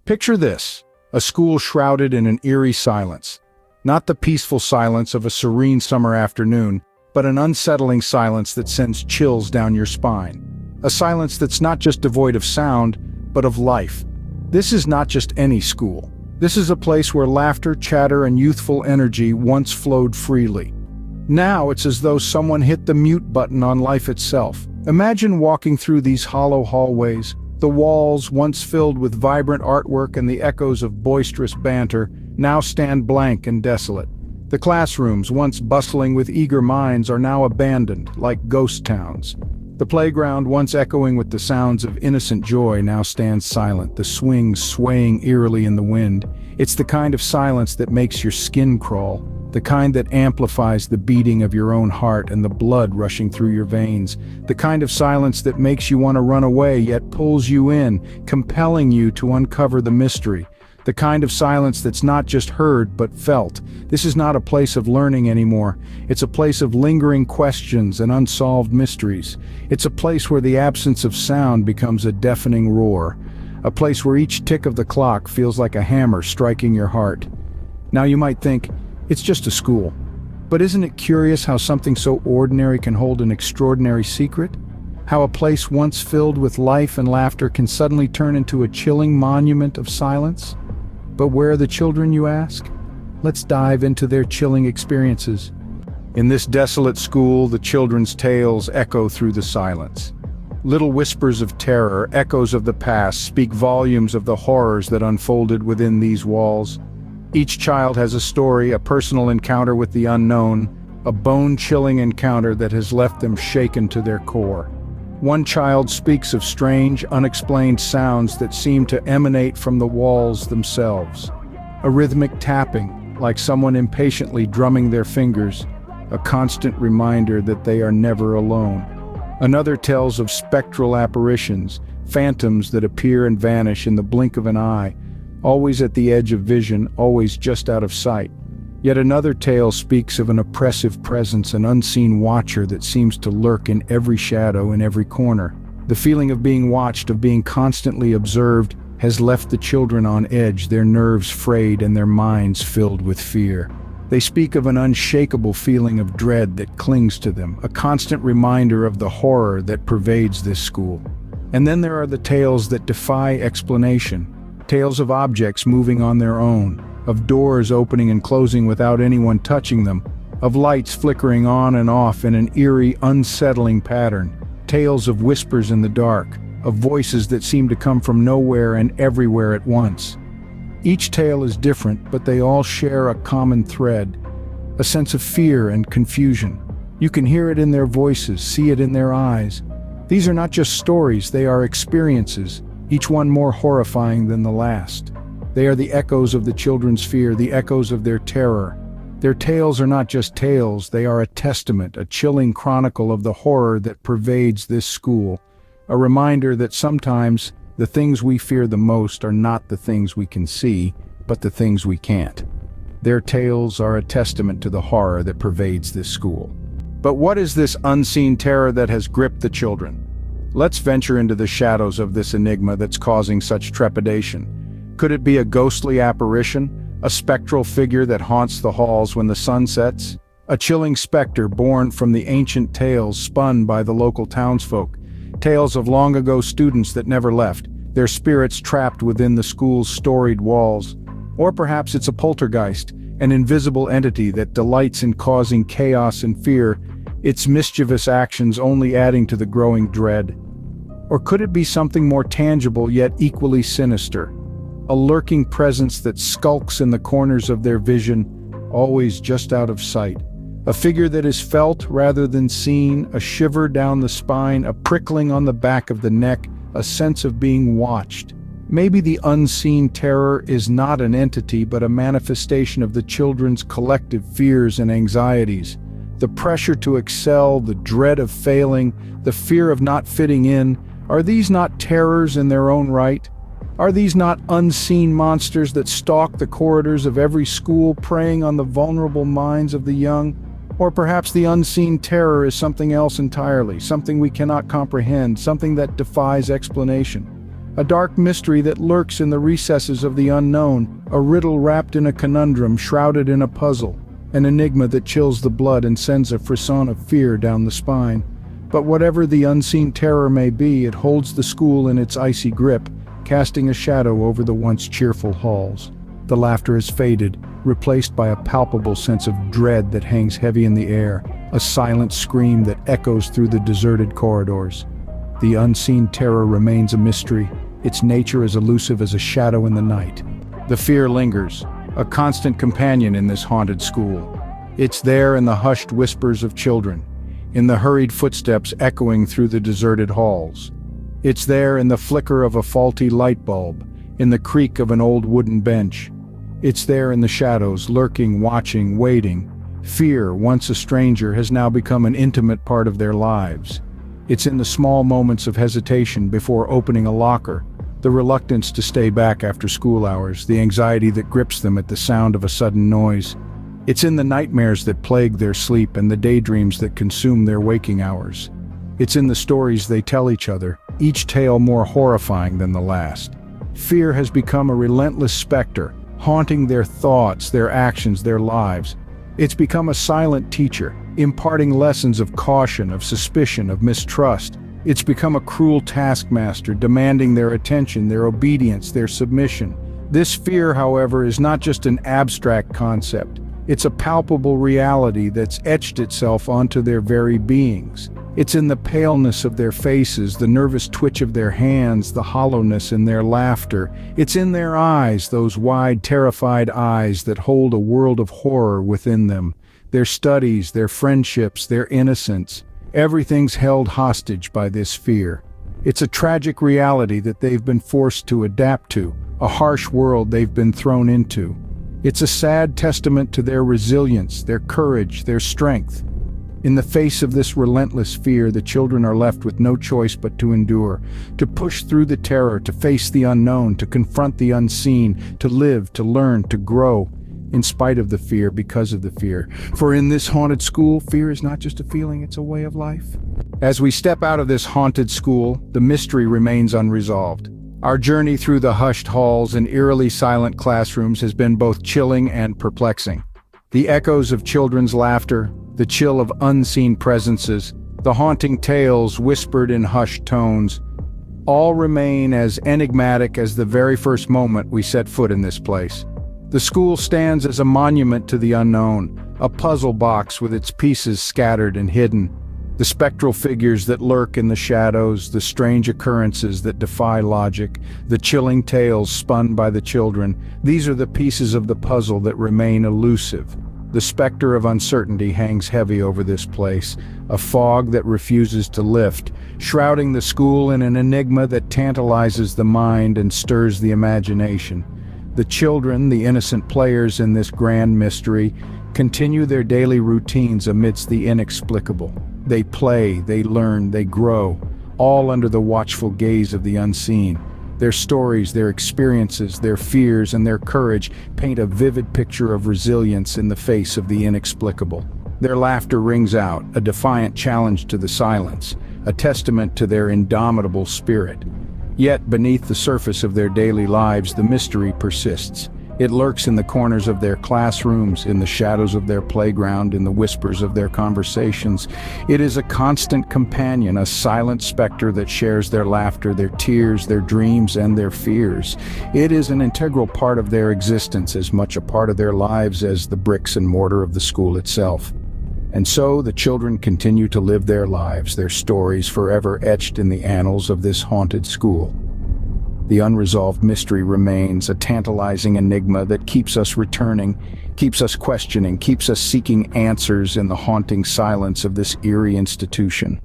Picture this, a school shrouded in an eerie silence. Not the peaceful silence of a serene summer afternoon, but an unsettling silence that sends chills down your spine. A silence that's not just devoid of sound, but of life. This is not just any school. This is a place where laughter, chatter, and youthful energy once flowed freely. Now it's as though someone hit the mute button on life itself. Imagine walking through these hollow hallways, the walls, once filled with vibrant artwork and the echoes of boisterous banter, now stand blank and desolate. The classrooms, once bustling with eager minds, are now abandoned, like ghost towns. The playground, once echoing with the sounds of innocent joy, now stands silent, the swings swaying eerily in the wind. It's the kind of silence that makes your skin crawl, the kind that amplifies the beating of your own heart and the blood rushing through your veins, the kind of silence that makes you want to run away yet pulls you in, compelling you to uncover the mystery. The kind of silence that's not just heard but felt. This is not a place of learning anymore. It's a place of lingering questions and unsolved mysteries. It's a place where the absence of sound becomes a deafening roar. A place where each tick of the clock feels like a hammer striking your heart. Now you might think, it's just a school. But isn't it curious how something so ordinary can hold an extraordinary secret? How a place once filled with life and laughter can suddenly turn into a chilling monument of silence? But where are the children, you ask? Let's dive into their chilling experiences. In this desolate school, the children's tales echo through the silence. Little whispers of terror, echoes of the past, speak volumes of the horrors that unfolded within these walls. Each child has a story, a personal encounter with the unknown, a bone-chilling encounter that has left them shaken to their core. One child speaks of strange, unexplained sounds that seem to emanate from the walls themselves. A rhythmic tapping, like someone impatiently drumming their fingers, a constant reminder that they are never alone. Another tells of spectral apparitions, phantoms that appear and vanish in the blink of an eye, always at the edge of vision, always just out of sight. Yet another tale speaks of an oppressive presence, an unseen watcher that seems to lurk in every shadow, in every corner. The feeling of being watched, of being constantly observed, has left the children on edge, their nerves frayed and their minds filled with fear. They speak of an unshakable feeling of dread that clings to them, a constant reminder of the horror that pervades this school. And then there are the tales that defy explanation, tales of objects moving on their own, of doors opening and closing without anyone touching them, of lights flickering on and off in an eerie, unsettling pattern, tales of whispers in the dark, of voices that seem to come from nowhere and everywhere at once. Each tale is different, but they all share a common thread, a sense of fear and confusion. You can hear it in their voices, see it in their eyes. These are not just stories, they are experiences, each one more horrifying than the last. They are the echoes of the children's fear, the echoes of their terror. Their tales are not just tales, they are a testament, a chilling chronicle of the horror that pervades this school. A reminder that sometimes the things we fear the most are not the things we can see, but the things we can't. Their tales are a testament to the horror that pervades this school. But what is this unseen terror that has gripped the children? Let's venture into the shadows of this enigma that's causing such trepidation. Could it be a ghostly apparition, a spectral figure that haunts the halls when the sun sets? A chilling specter born from the ancient tales spun by the local townsfolk, tales of long-ago students that never left, their spirits trapped within the school's storied walls. Or perhaps it's a poltergeist, an invisible entity that delights in causing chaos and fear, its mischievous actions only adding to the growing dread. Or could it be something more tangible yet equally sinister? A lurking presence that skulks in the corners of their vision, always just out of sight. A figure that is felt rather than seen, a shiver down the spine, a prickling on the back of the neck, a sense of being watched. Maybe the unseen terror is not an entity but a manifestation of the children's collective fears and anxieties. The pressure to excel, the dread of failing, the fear of not fitting in, are these not terrors in their own right? Are these not unseen monsters that stalk the corridors of every school, preying on the vulnerable minds of the young? Or perhaps the unseen terror is something else entirely, something we cannot comprehend, something that defies explanation. a dark mystery that lurks in the recesses of the unknown, a riddle wrapped in a conundrum shrouded in a puzzle, an enigma that chills the blood and sends a frisson of fear down the spine. But whatever the unseen terror may be, it holds the school in its icy grip, casting a shadow over the once cheerful halls. The laughter has faded, replaced by a palpable sense of dread that hangs heavy in the air, a silent scream that echoes through the deserted corridors. The unseen terror remains a mystery, its nature as elusive as a shadow in the night. The fear lingers, a constant companion in this haunted school. It's there in the hushed whispers of children, in the hurried footsteps echoing through the deserted halls. It's there in the flicker of a faulty light bulb, in the creak of an old wooden bench. It's there in the shadows, lurking, watching, waiting. Fear, once a stranger, has now become an intimate part of their lives. It's in the small moments of hesitation before opening a locker, the reluctance to stay back after school hours, the anxiety that grips them at the sound of a sudden noise. It's in the nightmares that plague their sleep and the daydreams that consume their waking hours. It's in the stories they tell each other, each tale more horrifying than the last. Fear has become a relentless specter, haunting their thoughts, their actions, their lives. It's become a silent teacher, imparting lessons of caution, of suspicion, of mistrust. It's become a cruel taskmaster, demanding their attention, their obedience, their submission. This fear, however, is not just an abstract concept. It's a palpable reality that's etched itself onto their very beings. It's in the paleness of their faces, the nervous twitch of their hands, the hollowness in their laughter. It's in their eyes, those wide, terrified eyes that hold a world of horror within them. Their studies, their friendships, their innocence. Everything's held hostage by this fear. It's a tragic reality that they've been forced to adapt to, a harsh world they've been thrown into. It's a sad testament to their resilience, their courage, their strength. In the face of this relentless fear, the children are left with no choice but to endure, to push through the terror, to face the unknown, to confront the unseen, to live, to learn, to grow, in spite of the fear, because of the fear. For in this haunted school, fear is not just a feeling, it's a way of life. As we step out of this haunted school, the mystery remains unresolved. Our journey through the hushed halls and eerily silent classrooms has been both chilling and perplexing. The echoes of children's laughter, the chill of unseen presences, the haunting tales whispered in hushed tones, all remain as enigmatic as the very first moment we set foot in this place. The school stands as a monument to the unknown, a puzzle box with its pieces scattered and hidden. The spectral figures that lurk in the shadows, the strange occurrences that defy logic, the chilling tales spun by the children, these are the pieces of the puzzle that remain elusive. The specter of uncertainty hangs heavy over this place, a fog that refuses to lift, shrouding the school in an enigma that tantalizes the mind and stirs the imagination. The children, the innocent players in this grand mystery, continue their daily routines amidst the inexplicable. They play, they learn, they grow, all under the watchful gaze of the unseen. Their stories, their experiences, their fears, and their courage paint a vivid picture of resilience in the face of the inexplicable. Their laughter rings out, a defiant challenge to the silence, a testament to their indomitable spirit. Yet, beneath the surface of their daily lives, the mystery persists. It lurks in the corners of their classrooms, in the shadows of their playground, in the whispers of their conversations. It is a constant companion, a silent specter that shares their laughter, their tears, their dreams, and their fears. It is an integral part of their existence, as much a part of their lives as the bricks and mortar of the school itself. And so the children continue to live their lives, their stories forever etched in the annals of this haunted school. The unresolved mystery remains, a tantalizing enigma that keeps us returning, keeps us questioning, keeps us seeking answers in the haunting silence of this eerie institution.